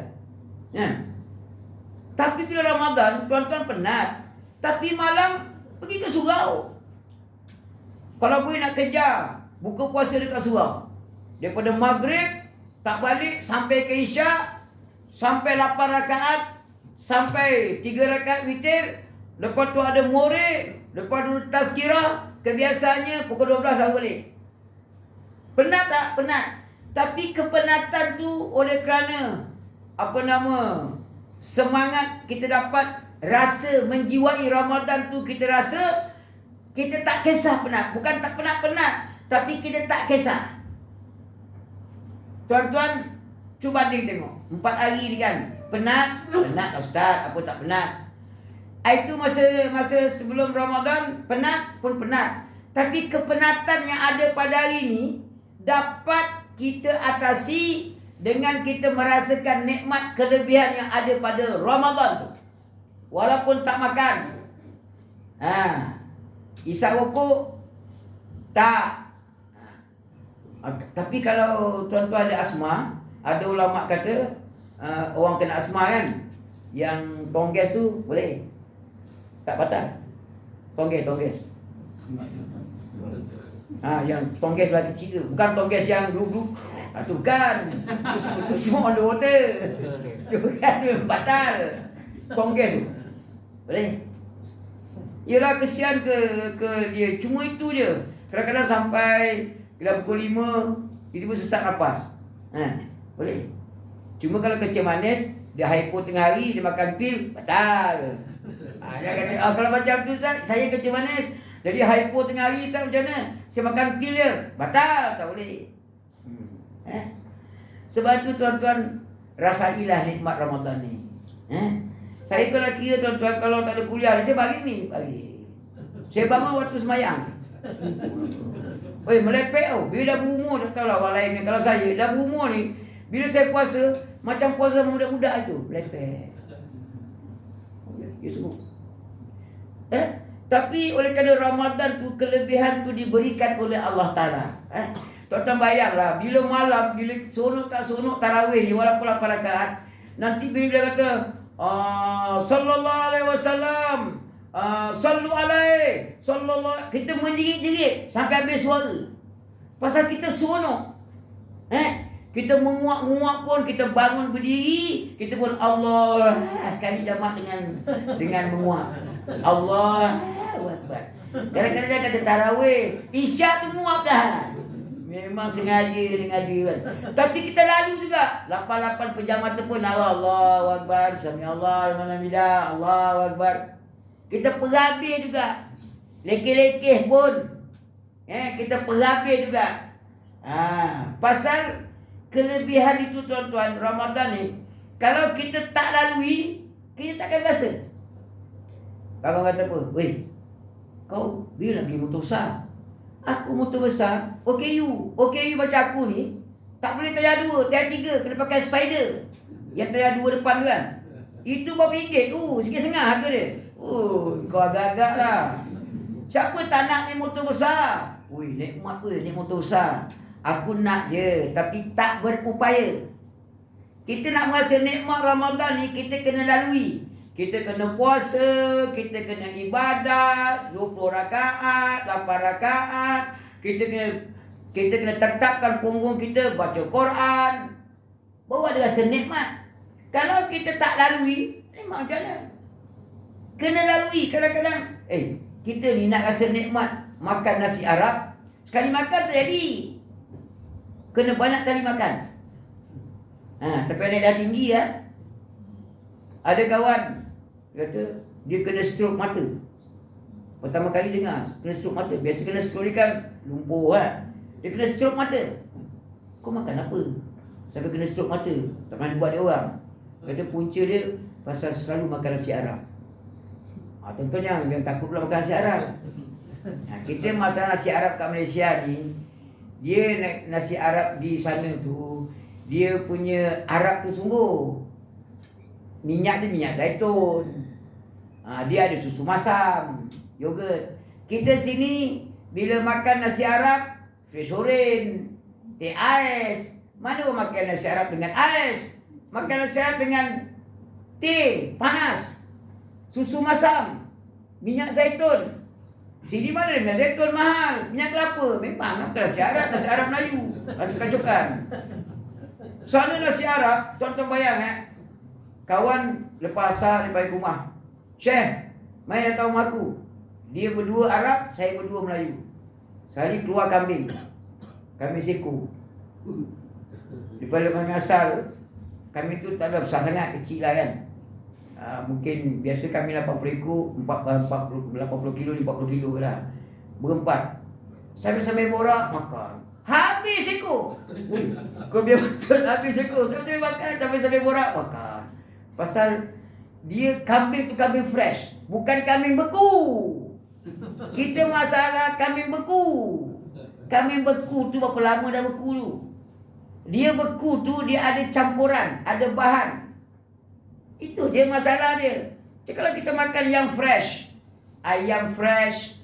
A: Tapi bila Ramadan, tuan-tuan penat. Tapi malam pergi ke surau. Kalau boleh nak kejar, buka puasa dekat surau. Daripada maghrib, tak balik sampai ke Isyak, sampai 8 rakaat, sampai 3 rakaat witir. Lepas tu ada murid, lepas tu tazkirah. Kebiasaannya pukul 12 baru balik. Penat tak? Penat. Tapi kepenatan tu oleh kerana semangat kita dapat, rasa menjiwai Ramadan tu kita rasa, kita tak kisah penat. Bukan tak penat-penat, tapi kita tak kisah. Tuan-tuan, cuba tengok 4 hari ni kan. Penat lah Ustaz, apa tak penat. Itu masa sebelum Ramadan, penat pun penat. Tapi kepenatan yang ada pada hari ini dapat kita atasi dengan kita merasakan nikmat kelebihan yang ada pada Ramadan tu. Walaupun tak makan. Isap rokok tak. Tapi kalau tuan-tuan ada asma, ada ulama kata orang kena asma kan, yang tongges tu boleh. Tak batal. Tongges. Yang tongges lagi kecil tu. Bukan tongges yang duduk. Itu bukan. Itu semua underwater. Itu bukan tu. Batal. Tongges tu. Boleh. Yelah, kesian ke dia. Cuma itu je. Kadang-kadang sampai dah pukul 5, tiba-tiba sesak nafas. Boleh. Cuma kalau kecil manis, dia hypo tengah hari, dia makan pil, batal. Dia kata, kalau macam tu saya kecil manis, jadi hypo tengah hari, tak macam mana? Saya makan pil dia, batal, tak boleh. Sebab itu tuan-tuan, rasailah nikmat Ramadan ni. Saya kalau kira tuan-tuan, kalau tak ada kuliah, saya bagi. Saya bangun waktu semayang. Melepek tau. Bila dah berumur, tak tahulah orang lain ni. Kalau saya dah berumur ni, bila saya puasa, macam puasa budak-budak itu. Melepek. Ya semua. Tapi oleh kerana Ramadan tu, kelebihan tu diberikan oleh Allah Ta'ala. Tuan-tuan bayanglah, bila malam, bila sonok tak sonok tarawih ni, walaupun 8 rakaat, nanti bila dia kata, sallallahu alaihi wasallam, sallu alaihi, sallallahu, kita menjerit-jerit sampai habis suara. Pasal kita seronok. Kita menguap-nguap pun, kita bangun berdiri, kita pun Allah sekali jamak dengan menguap. Allah Akbar. Kadang-kadang dia kata tarawih, Isyak tu nguap dah. Memang sengaja dengan dia kan. Tapi kita lalu juga 8 pejam mata pun Allahu Akbar, Sami Allah liman hamidah, Allahu Akbar. Kita perhabis juga. Lekeh-lekeh pun kita perhabis juga. Pasal kelebihan itu tuan-tuan, Ramadan ni, kalau kita tak lalui, kita takkan rasa. Abang kata apa? Weh, kau bila nak beli motor besar? Aku motor besar, OKU macam aku ni, tak boleh tayar 2, tayar 3, kena pakai Spider. Yang tayar 2 depan tu kan. Itu berapa ringgit tu, RM1.5 harga dia. Kau agak-agak lah. Siapa tak nak ni motor besar? Nikmat apa ni motor besar? Aku nak je, tapi tak berupaya. Kita nak merasa nikmat Ramadan ni, kita kena lalui. Kita kena puasa, kita kena ibadat 20 rakaat, 8 rakaat. Kita kena tetapkan punggung kita baca Quran. Baru ada rasa nikmat. Kalau kita tak lalui, nikmat macam mana? Kena lalui. Kadang-kadang kita ni nak rasa nikmat makan nasi Arab, sekali makan tak jadi. Kena banyak kali makan. Sampai naik dah tinggi ya. Ada kawan kata, dia kena stroke mata. Pertama kali dengar kena stroke mata. Biasa kena stroke ni kan lumpuh kan. Dia kena stroke mata. Kau makan apa sampai kena stroke mata? Tak pernah buat dia orang. Kata punca dia pasal selalu makan nasi Arab. Tuan-tuan yang takut pula makan nasi Arab. Kita masalah nasi Arab kat Malaysia ni, dia nasi Arab di sana tu, dia punya Arab tu sungguh. Minyak dia minyak zaitun. Dia ada susu masam, yogurt. Kita sini bila makan nasi Arab, fresh orange, teh ais. Mana orang makan nasi Arab dengan ais? Makan nasi Arab dengan teh panas, susu masam, minyak zaitun. Sini mana minyak zaitun mahal, minyak kelapa. Memang makan nasi Arab Melayu. Nasi kacukan. Sana nasi Arab, tuan-tuan bayang kawan lepas asar dia balik rumah. Syekh, mai datang rumah aku. Dia berdua Arab, saya berdua Melayu. Sehari keluar kambing. Kambing seekor. Daripada kami asal, kami tu tak ada besar sangat, kecil lah kan. Mungkin biasa kami 80 ekor, 80 kilo, 40 kilo lah. Berempat. Sambil-sambil borak, makan. Habis ekor. Kau biar betul habis ekor. Sambil makan, sambil-sambil borak, makan. Pasal dia kambing tu kambing fresh, bukan kambing beku. Kita masalah kambing beku. Kambing beku tu berapa lama dah beku tu. Dia beku tu dia ada campuran, ada bahan. Itu je masalah dia. Jadi kalau kita makan yang fresh, ayam fresh.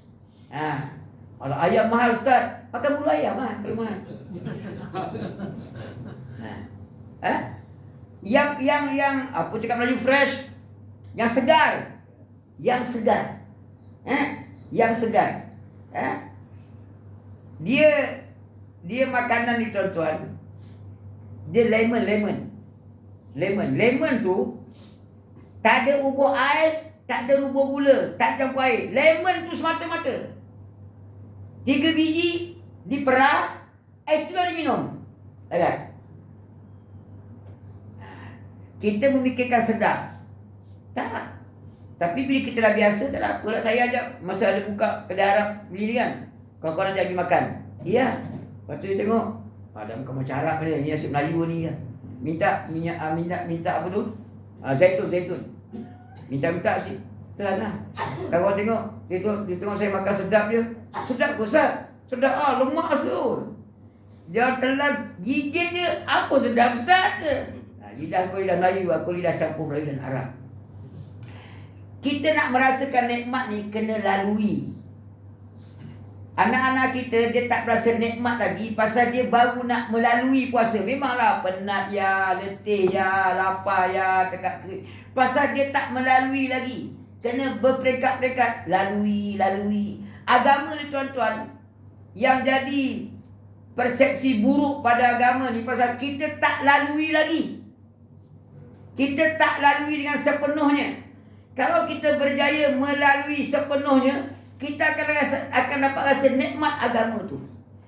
A: Kalau ayam mahal Ustaz, makan bulu ayam lah kalau mahal. Yang apa cakap Melayu fresh, yang segar. Yang segar. Yang segar. Dia makanan ni tuan-tuan. Dia lemon tu tak ada ubur ais, tak ada ubur gula, tak campur air. Lemon tu semata-mata. 3 biji diperah, itulah diminum. Agak. Kita memikirkan sedap. Tak. Tapi bila kita dah biasa, tak ada apa. Saya ajak, masa ada buka kedai Arab beli ni kan, kawan-kawan ajak pergi makan. Iya. Lepas tu dia tengok, ada muka macam Arab ni nasi Melayu ni kan. Minta minyak, minta apa tu? Zaitun. Minta si terang lah. Kawan tengok, dia tengok saya makan sedap je. Sedap ke Ustaz? Sedap lemak asul. Dia telan gigit je, apa sedap Ustaz? Lidah aku lidah Melayu, aku lidah campur Melayu dan Arab. Kita nak merasakan nikmat ni kena lalui. Anak-anak kita dia tak berasa nikmat lagi pasal dia baru nak melalui puasa. Memanglah penat ya, letih ya, lapar ya, tekak kerik. Pasal dia tak melalui lagi. Kena berperingkat-peringkat, lalui. Agama ni tuan-tuan, yang jadi persepsi buruk pada agama ni pasal kita tak lalui lagi. Kita tak lalui dengan sepenuhnya. Kalau kita berjaya melalui sepenuhnya, kita akan dapat rasa nikmat agama tu.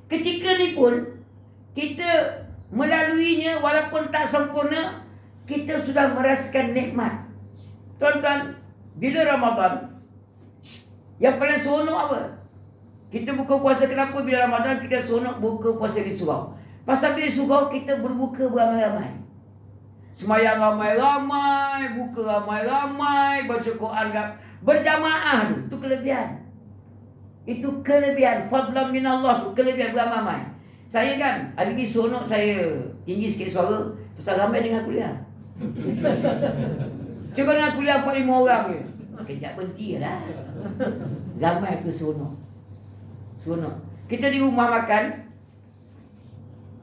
A: Ketika ni pun kita melaluinya walaupun tak sempurna, kita sudah merasakan nikmat. Tuan-tuan, bila Ramadan, yang paling seronok apa? Kita buka puasa, kenapa bila Ramadan kita seronok buka puasa di surau? Pasal bila surau kita berbuka beramai-ramai. Semayang ramai-ramai, buka ramai-ramai, baca Quran berjamaah tu kelebihan. Itu kelebihan. Fadlan minallah tu kelebihan beramai-ramai. Saya kan, hari ni seronok saya tinggi sikit suara pasal ramai dengan kuliah. Cuba dengan kuliah 4-5 orang je. Sekejap berhenti lah. Ramai tu seronok. Kita di rumah makan,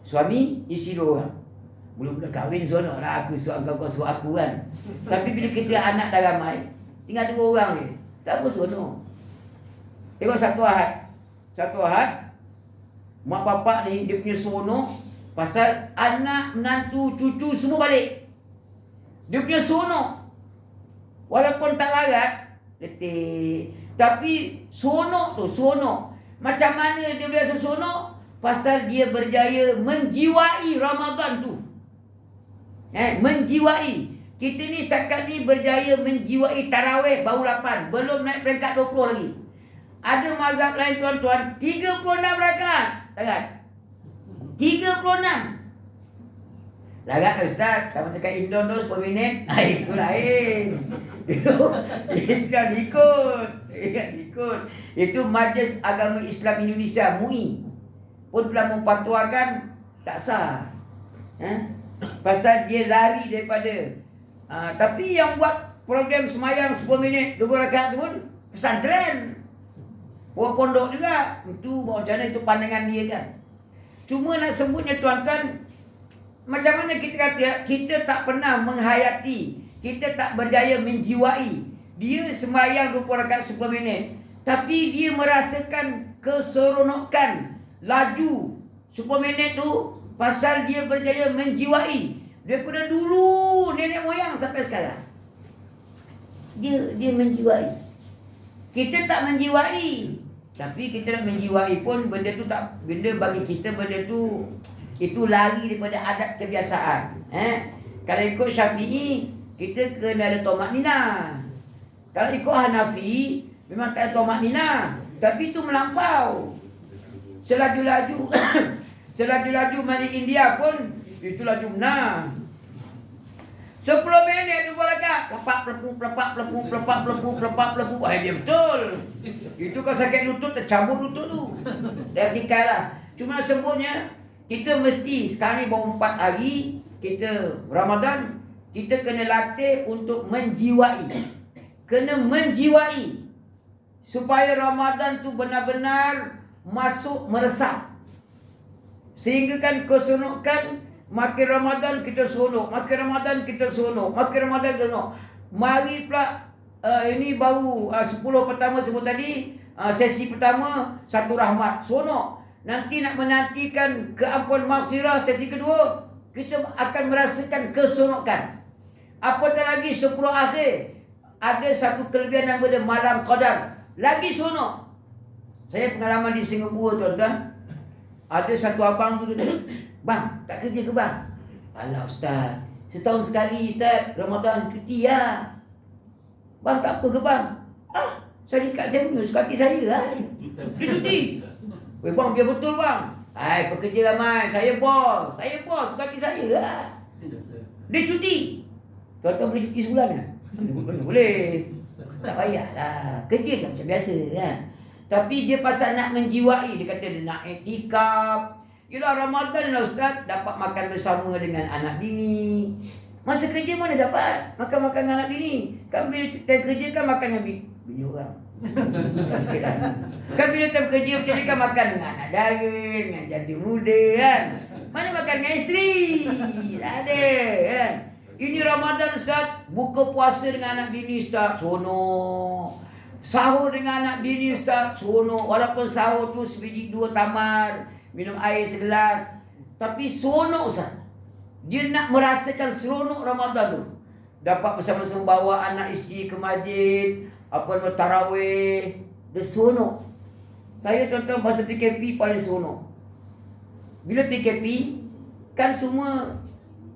A: suami, isteri 2 orang. Mula-mula kahwin seronok lah. Aku suruh kau suruh aku kan. Tapi bila kita anak dah ramai, tinggal 2 orang je. Tak apa seronok. Tengok satu ahad, mak bapak ni dia punya seronok pasal anak, menantu, cucu semua balik. Dia punya seronok. Walaupun tak larat, letih. Tapi seronok tu, seronok. Macam mana dia biasa seronok? Pasal dia berjaya menjiwai Ramadan tu. Menjiwai. Kita ni setakat ni berjaya menjiwai tarawih baru 8. Belum naik peringkat 20 lagi. Ada mazhab lain tuan-tuan 36 rakaat. Lagat 36. Lagat Ustaz, sama dekat Indon tu 10 minit. Itu lain. Itu dah ikut. Itu Majlis Agama Islam Indonesia MUI pun telah memfatwakan tak sah. Pasal dia lari daripada tapi yang buat program semayang 10 minit 20 rakaat tu pun pesantren, buat pondok juga. Itu macam mana, itu pandangan dia kan. Cuma nak sebutnya tuan-tuan, macam mana kita kata, kita tak pernah menghayati, kita tak berjaya menjiwai. Dia semayang 20 rakaat 10 minit, tapi dia merasakan keseronokan laju 10 minit tu pasal dia berjaya menjiwai. Daripada dulu nenek moyang sampai sekarang. Dia menjiwai. Kita tak menjiwai. Tapi kita nak menjiwai pun benda tu tak, benda bagi kita benda tu itu lari daripada adat kebiasaan. Kalau ikut Syafi'i, kita kena ada tomak nina. Kalau ikut Hanafi, memang tak ada tomak nina, tapi itu melampau. Selaju-laju selaju-laju mari India pun itu laju benar. 10 minit 20 rakaat, pelepak. Dia betul. Itu kalau sakit lutut, tercabut lutut tu. Dah tikai lah. Cuma sebutnya, kita mesti, sekarang ni baru 4 hari, kita Ramadan, kita kena latih untuk menjiwai. Kena menjiwai. Supaya Ramadan tu benar-benar masuk meresap. Sehingga kan keseronokan, makin Ramadan kita seronok, makin Ramadan kita seronok. Mari pula ini baru 10 pertama sebut tadi, sesi pertama satu rahmat, seronok. Nanti nak menantikan keampuan maghfirah sesi kedua, kita akan merasakan keseronokan. Apatah lagi 10 akhir, ada satu kelebihan nama dia malam qadar, lagi seronok. Saya pengalaman di Singapura tuan-tuan. Ada satu abang tu kata, "Bang, tak kerja ke bang?" "Alah Ustaz, setahun sekali Ustaz, Ramadan cuti lah." "Bang, tak apa ke bang?" Syarikat saya punya, suka hati saya lah. Dia cuti. "Weh bang, biar betul bang." "Pekerja ramai, saya bos, suka hati saya lah." Dia cuti. Tuan-tuan boleh cuti sebulan kan? Boleh. Tak payahlah, kerja kan macam biasa kan. Tapi dia pasal nak menjiwai, dia kata dia nak iktikaf. Yelah Ramadan lah Ustaz, dapat makan bersama dengan anak bini. Masa kerja mana dapat makan-makan dengan anak bini? Kan bila time kerja kan makan dengan bini orang. Kan bila time kerja macam ni kan makan dengan anak dara, dengan janda muda kan. Mana makan dengan isteri? Tak ada kan. Ini Ramadan Ustaz, buka puasa dengan anak bini Ustaz, seronok. Sahur dengan anak bini Ustaz, seronok. Walaupun sahur tu sebiji 2 tamar, minum air segelas, tapi seronok Ustaz. Dia nak merasakan seronok Ramadan tu. Dapat bersama-sama bawa anak isteri ke masjid, tarawih, dia seronok. Saya tuan-tuan masa PKP paling seronok. Bila PKP, kan semua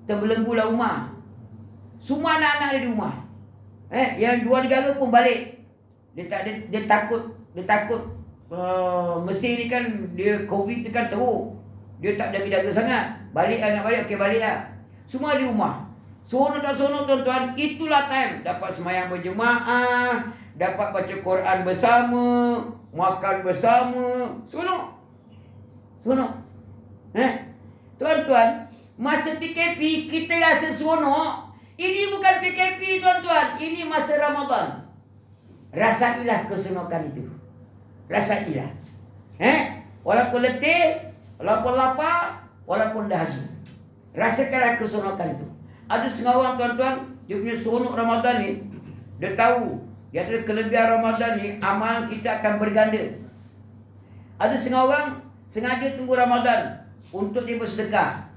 A: terbelenggulah rumah. Semua anak-anak ada di rumah. Yang 2 negara pun balik. Dia takut Mesir ni kan dia Covid ni kan teruk. Dia tak jaga-jaga sangat. Balik nak balik, okey balik lah. Semua di rumah. Seronok tak seronok tuan-tuan, itulah time. Dapat sembahyang berjemaah, dapat baca Quran bersama, makan bersama. Seronok. Tuan-tuan, masa PKP kita rasa seronok. Ini bukan PKP tuan-tuan, ini masa Ramadan. Rasailah keseronokan itu. Rasailah. Walaupun letih, walaupun lapar, walaupun dahaga. Rasakanlah keseronokan itu. Ada setengah orang tuan-tuan, dia punya seronok Ramadan ni, dia tahu, dia ada kelebihan Ramadan ni, amalan kita akan berganda. Ada setengah orang, sengaja tunggu Ramadan untuk dia bersedekah.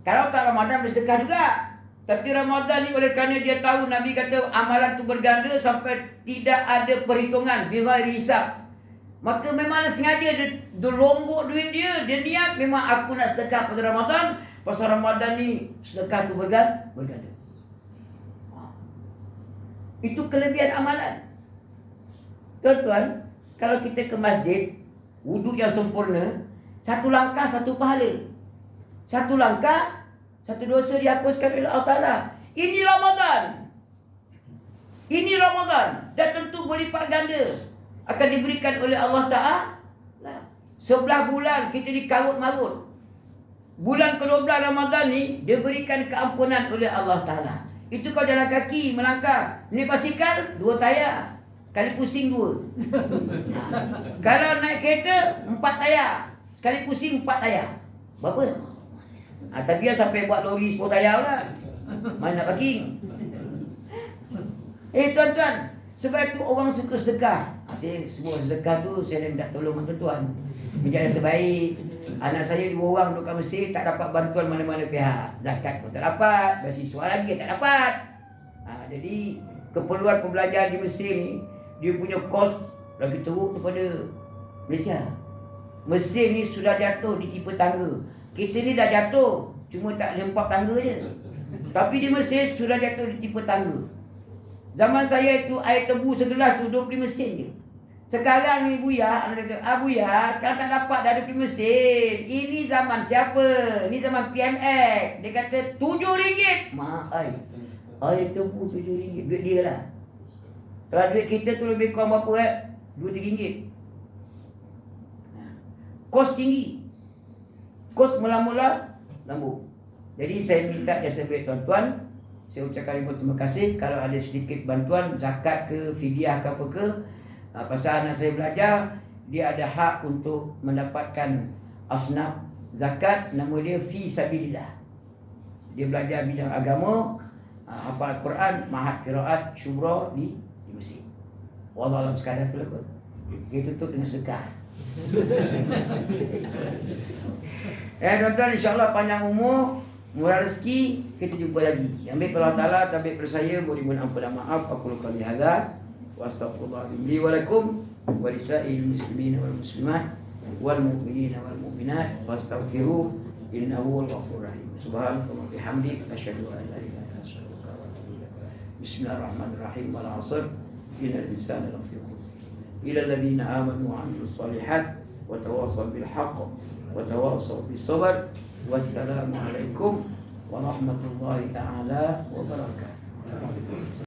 A: Kalau tak Ramadan, bersedekah juga. Tapi Ramadan ni oleh kerana dia tahu Nabi kata amalan tu berganda sampai tidak ada perhitungan, bighairi hisab. Maka memang sengaja dia longgok duit dia niat memang aku nak sedekah pada Ramadan. Pasal Ramadan ni sedekah tu berganda. Itu kelebihan amalan. Tuan-tuan, kalau kita ke masjid, wuduk yang sempurna, satu langkah satu pahala. Satu langkah satu dosa dihapuskan oleh Allah Ta'ala. Ini Ramadan. Ini Ramadan. Dan tentu berlipat ganda akan diberikan oleh Allah Ta'ala. 11 bulan kita dikarut-marut. Bulan ke-12 Ramadan ni dia berikan keampunan oleh Allah Ta'ala. Itu kau jalan kaki melangkah, naik basikal 2 tayar, kali pusing 2. Kalau naik kereta 4 tayar, sekali pusing 4 tayar. Berapa? Tapi dia sampai buat lori 10 tayar lah. Mana nak parking? Tuan-tuan, sebab itu orang suka sedekah. Saya semua sedekah tu saya minta tolong tuan-tuan. Menjadi sebaik. Anak saya 2 orang duduk kat Mesir, tak dapat bantuan mana-mana pihak. Zakat pun tak dapat, beasiswa lagi tak dapat. Jadi keperluan pembelajaran di Mesir ni, dia punya kos lagi teruk daripada Malaysia. Mesir ni sudah jatuh di tipe tangga. Kita ni dah jatuh, cuma tak lempak tangga je. Tapi di Mesir sudah jatuh di tipe tangga. Zaman saya itu air tebu segelas tu 25 sen je. Sekarang ni Buya, anak kata, Buya, sekarang tak dapat dah ada di Mesir. Ini zaman siapa? Ini zaman PMX. Dia kata RM7. Mahal. Air tebu RM7. Duit dia lah. Kalau duit kita tu lebih kurang berapa RM2-3. Kos tinggi. Kos mula-mula lambu. Jadi saya minta jasa baik tuan-tuan, saya ucapkan ribuan terima kasih. Kalau ada sedikit bantuan, zakat ke, fidyah ke apa ke, pasal anak saya belajar, dia ada hak untuk mendapatkan asnaf zakat, nama dia fi sabilillah. Dia belajar bidang agama, hafal Al-Quran, mahat qiraat, syura di Mesir. Wallah alam sekadar tu lah kot. Dia tutup dengan sedekah. Tuan-tuan, insyaAllah panjang umur, murah rezeki, kita jumpa lagi. Yang baik Allah Ta'ala, tak baik pada saya, mohon ampun dan maaf. Aku lakukan hadza wa astaghfirullahaladzim li wa lakum wa lisa'il muslimin wal muslimat wal mu'minin wal mu'minat wastaghfiruh innahu wal ghafurur rahim. Subhanallah wa bihamdik asyhadu an la ilaha illa anta wa atubu ilaik. Bismillahirrahmanirrahim. Wal 'asr innal insana lafi khusr ila alladhina amanu wa 'amilus solihat wa tawassaw bil haqq wa tawassaw bis sabr. Wassalamu alaikum warahmatullahi ta'ala wabarakatuh.